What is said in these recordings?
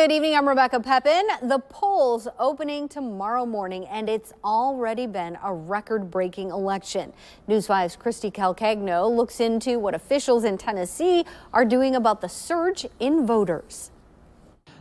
Good evening, I'm Rebecca Pepin. The polls opening tomorrow morning, and it's already been a record-breaking election. News 5's Christy Calcagno looks into what officials in Tennessee are doing about the surge in voters.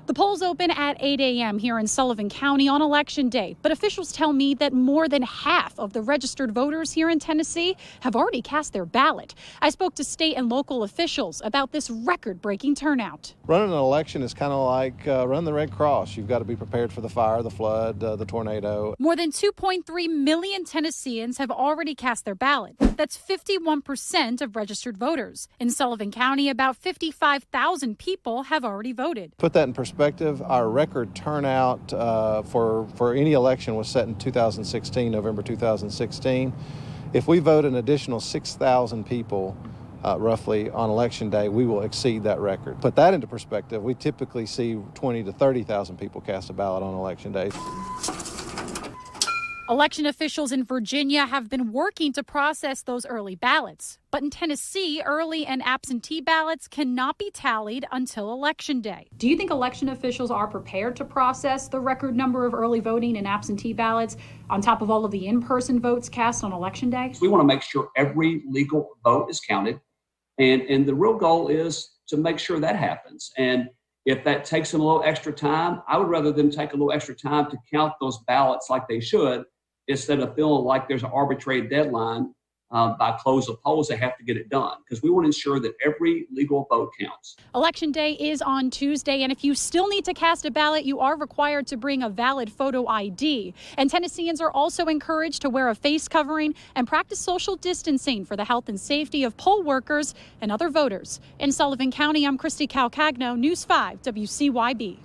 The polls open at 8 a.m. here in Sullivan County on Election Day, but officials tell me that more than half of the registered voters here in Tennessee have already cast their ballot. I spoke to state and local officials about this record-breaking turnout. Running an election is kind of like running the Red Cross. You've got to be prepared for the fire, the flood, the tornado. More than 2.3 million Tennesseans have already cast their ballot. That's 51% of registered voters. In Sullivan County, about 55,000 people have already voted. Put that in perspective, our record turnout for any election was set in 2016, November 2016. If we vote an additional 6,000 people roughly on Election Day, we will exceed that record. Put that into perspective, we typically see 20 to 30,000 people cast a ballot on Election Day. Election officials in Virginia have been working to process those early ballots. But in Tennessee, early and absentee ballots cannot be tallied until Election Day. Do you think election officials are prepared to process the record number of early voting and absentee ballots on top of all of the in-person votes cast on Election Day? We want to make sure every legal vote is counted. And the real goal is to make sure that happens. And if that takes them a little extra time, I would rather them take a little extra time to count those ballots like they should, instead of feeling like there's an arbitrary deadline by close of polls. They have to get it done because we want to ensure that every legal vote counts. Election Day is on Tuesday, and if you still need to cast a ballot, you are required to bring a valid photo ID. And Tennesseans are also encouraged to wear a face covering and practice social distancing for the health and safety of poll workers and other voters. In Sullivan County, I'm Christy Calcagno, News 5 WCYB.